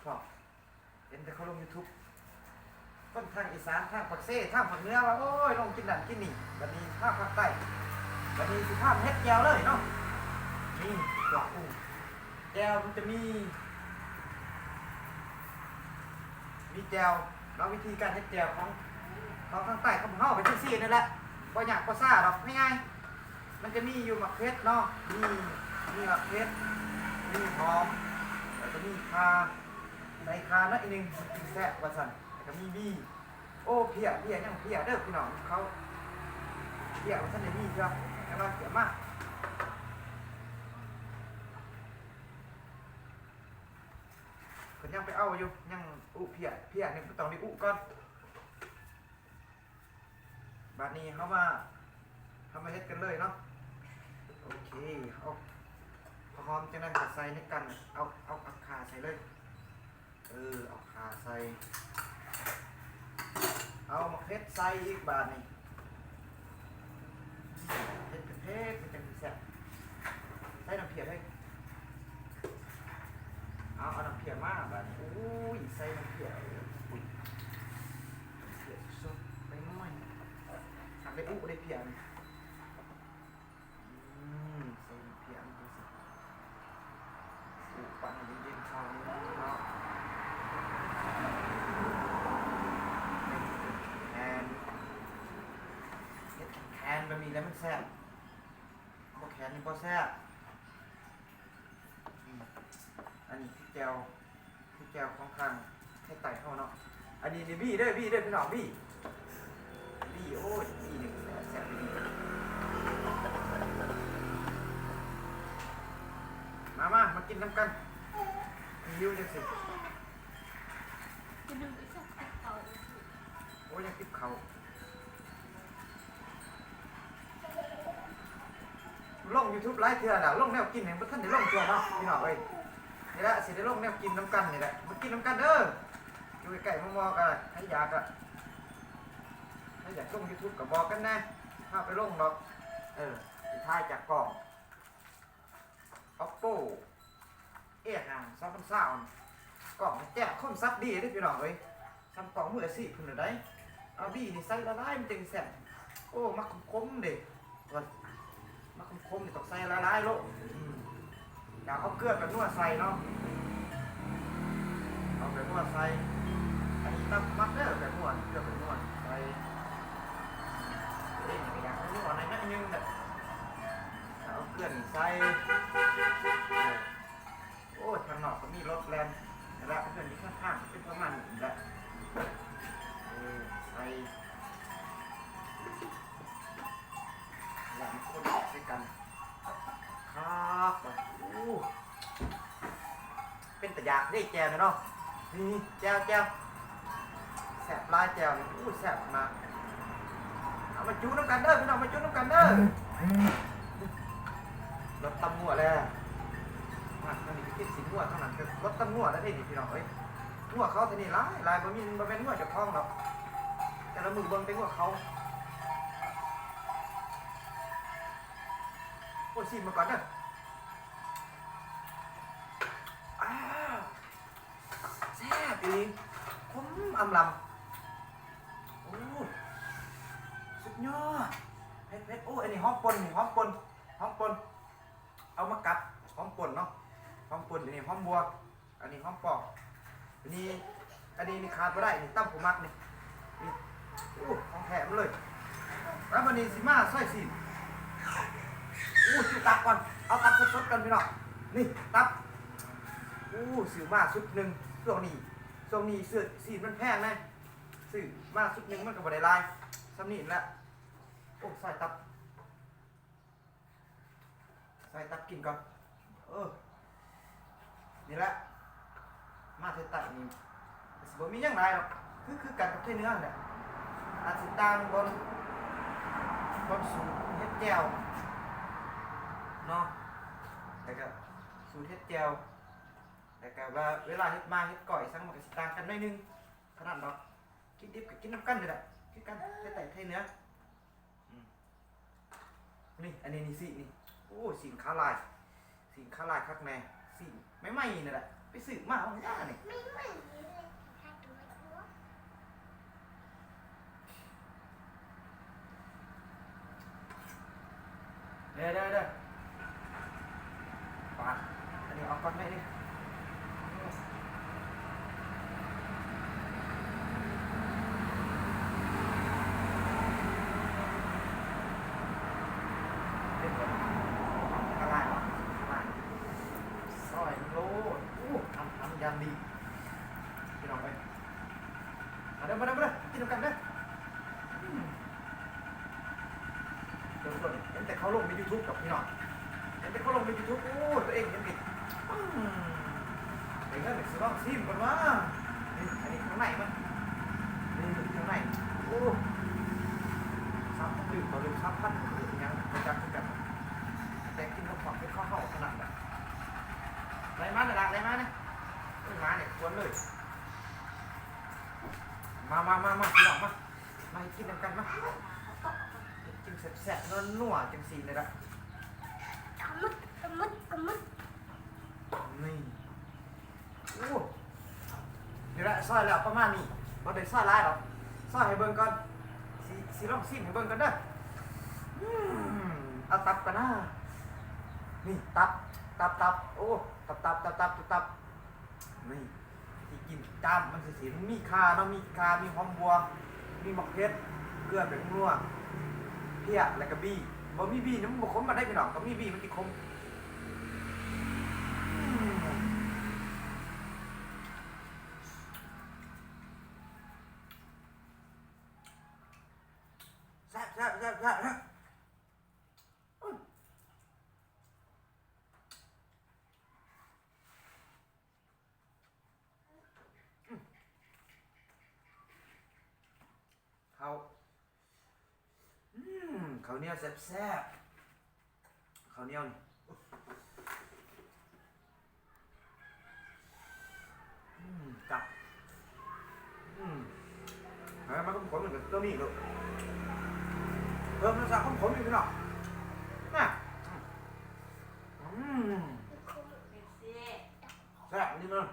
พอเห็นแต่เขาลง YouTube ต้นทางอีสานทางปักเซ่ทางภาคเหนือว่าโอ้ยลงกินนั่นกินนี่บัดนี้ทางภาคใต้บัดนี้สิภาพเฮ็ดแก้วเลยเนาะนี่ดอกกุ้งแก้วมันจะมีแก้วแล้ววิธีการเฮ็ดแก้วของทางใต้ของเฮาเป็นจังซี่นั่นแหละบ่ยากบ่ซ่าดอกง่ายๆมันจะมีอยู่หมักเพชรเนาะมีหมักเพชรมีหอมแล้วก็มีข่าใส่ข่าน้อยนึงแซ่บว่าซั่นแล้วก็มีบี้โอ้เพียยังเพียเด้อพี่น้องเขาเพียว่าซั่นได้มีครับแต่ว่าเสียมากยังไปเอาอยู่ยังอุเพียนี่ต้องได้อุก่อนบัดนี้เขามาเฮ็ดกันเลยเนาะโอเคเอาหอมจังนั้นก็ใส่ในกันเอาข่าใส่เลยเอาข่าใส่เอามะเขือใส่อีกบาทนี่เฮ็ดเป็นเพชรมันจะมีแซ่บใส่น้ำเพียให้เอาน้ำเพียมาบาทนี่อุ้ยใส่น้ำเพียอุ้ยเพียสดไปหน่อยทำได้อุได้เพียนี่ใส่น้ำเพียมันจะอุปั่นเย็นๆเข้าเนาะแคนบะหมี่แล้วมันแซ่บพวกแคนนี่ก็แซ่บอันนี้พริกแกวของข้างให้ไต่เข้าเนาะอันนี้นี่บี้เด้อพี่น้องบี้โอ้ยบี้นี่แซ่บดีมากินน้ำกันยิ้วจังสิโอ้ยยังติดเขาลง YouTube ไลฟ์เถื่อนน่ะลงแนวกินเนี่ยบ่ทันได้ลงเถื่อเนาะพี่น้องเอ้ยนี่แหละสิได้ลงแนวกินน้ำกันนี่แหละมากินน้ำกันเด้ออยู่ใกล้ๆมอๆกันให้อยากลง YouTube ก็บอกกันนะถ้าไปลงดอกสิถ่ายจากกล้อง Oppo A52 กล่องแจ่มคมซับดีเด้อพี่น้องเอ้ยทำกล่องมืออาชีพเพิ่นน่ะได้เอาบี้นี่ใส่ละลายมันจังแซ่บโอ้มักคมๆเด้มาคมๆนี่ต้องใส่ละลายโลอยากเอาเกลือแบบนวดใส่เนาะเอาแบบนวดใส่อันนี้ต้องมักเด้อแบบนวดเกลือแบบนวดใส่อยากให้นวดในนั้นนึงแบบเอาเกลือใส่โอ้ทางนอกก็มีรถแลนแล้วเพื่อนที่ข้างๆเป็นประมาณนี้แหละใส่แล้วมันคนใส่กันครับเป็นตะยากได้แจวเนาะนี่แจวแสบลายแจวนี่แสบมากเอามาจูน้ำกันเด้อพี่น้องมาจูน้ำกันเด้อรถตำหัวแล้วมันนี่คิดสิหัวเท่านั้นคือรถตำหัวแล้วได้ดิพี่น้องเอ้ยหัวเขาทีนี่ลายบ่เป็นหัวจากท้องหรอกแต่ละมือบนเป็นหัวเขาโอ้ยชิมมาก่อนเด้อแซ่บอีคมอำลำโอ้สุดยอดเผ็ดโอ้อันนี้หอมปนเอามากัดหอมปนเนาะหอมปนอันนี้หอมบัวอันนี้หอมปอกอันนี้นี่ขาดไม่ได้นี่ตั้มผูมักนี่ของแถมเลยแล้ววันนี้สิมาซอยสีชื่อตับก่อนเอาตับสดๆกันพี่น้องนี่ตับซื้อมาชุดหนึ่งช่วงนี้ซื้อสีมันแพงนะซื้อมาชุดหนึ่งมันก็บ่ได้ลายซ้ำนี่แหละใส่ตับกินก่อนนี่แหละมาเทตับนี่สิบ่มีอย่างไรหรอกคือกันกับเทเนื้อเนี่ยอาจสิตามบนสูตรเฮ็ดแจ่วเนาะแต่ก็สูตรเฮ็ดแจ่วแต่ก็ว่าเวลาเฮ็ดมาเฮ็ดก่อยสั่งมันก็สิต่างกันหน่อยนึงขนาดเนาะกินดิบกับกินน้ำกันนี่แหละคือกันแต่เทเนื้อนี่อันนี้นี่สินี่สินค้าลายคักแน่สิไม่นี่แหละไปสืบมาของย่านี่ไม่ เด้อปาดอันนี้เอาก่อนได้ดิอะไรหรออะไรซอยโลทำยันดีพี่น้องไปมาเด้อกินกันเด้อเดี๋ยวก่อนเห็นแต่เขาลงใน YouTube กับพี่น้องเห็นแต่เขาลงใน YouTube โอ้ตัวเองเห็นดิเดี๋ยวเดี๋ยวสิลองซิมก่อนว่านี่อันนี้ข้างในมันนี่ข้างในโอ้3,000ต่อเดือน3,000ยังประจักษ์กันแต่กินกับของเป็นข้าวขนาดแบบไรมาเนี่ยไรมาเนี่ยมาเนี่ยควรเลยมาพี่น้องมากินกันมากินแซ่บๆนัวๆจังสีเลยละกำมึดนี่โอ้เดี๋ยวละซอยแล้วประมาณนี้บ่ได้ซอยหลายหรอกซอยให้เบิ่งก่อนสิลองซิมให้เบิ่งกันเด้อเอาตับกันนะนี่ตับโอ้ตับนี่ที่กินจามมันสีมันมีคาเนาะมีคามีหอมบัวมีมะเขือเกลือเป็นนัวเพี้ยแล้วก็บี้บ่มีบี้นี่มันบ่ขมมาได้พี่น้องก็มีบี้มันสิขมแซ่บข้าวเหนียวแซ่บข้าวเหนียวนี่จับมันก็ขมเหมือนกับตัวนี้ลูกเพิ่มรสชาติขมอีกพี่น้องน่ะแซ่บนี่มัน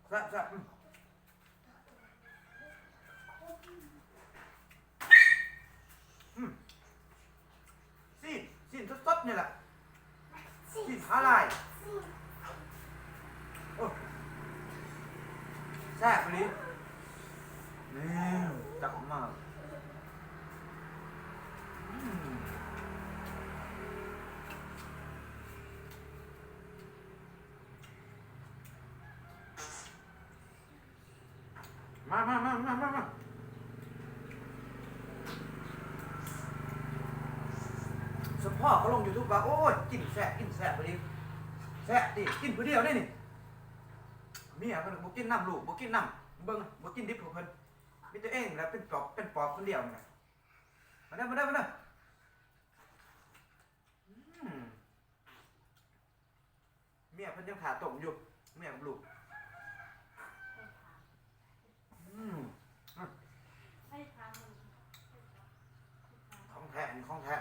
แซ่บสิ้นสดๆนี่แหละสิ้นหาลายโอ้แซ่บไปเลยนี่จับมากมาสมพ่อเขาลง YouTube ว่าโอ้ยกินแซ่บไปดิแซ่บดิกินผู้เดียวได้นี่เมียเพิ่นบ่กินน้ำลูกบ่กินน้ำเบิ่งบ่กินดิบของเพิ่นมีตัวเองแล้วเป็นปอบคนเดียวนี่มาเด้อเมียเพิ่นยังขาต้มอยู่เมียกับลูกของแท้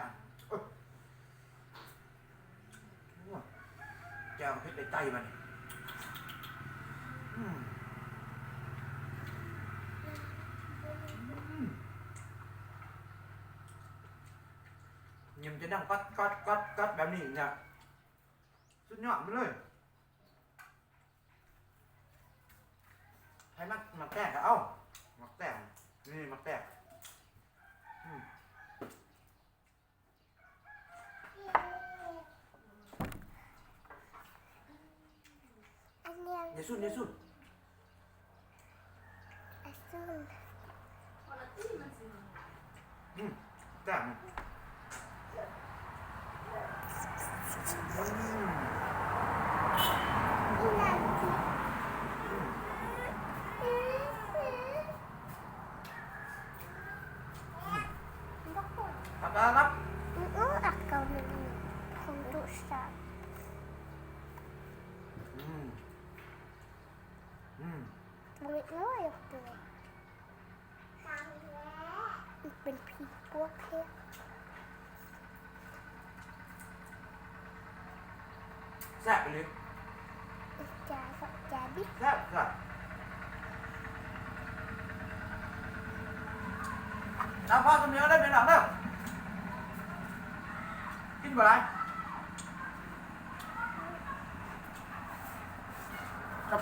แก้วเพชรได้ใจมันยิ่งจะนั่งกัดแบบนี้เนี่ยสุดยอดไปเลยให้มันแตกก็เอามักแตกนี่มักแตกYesun Tạm Apa lắm Akan untuk start. Mulut lo ya tu.เป็นผีพวกเพชร แซ่บไปเลย จ่าบิ๊ก แซ่บน้ำพ่อคนเดียวได้เป็นหลังแล้วกิน บ่ไรกับ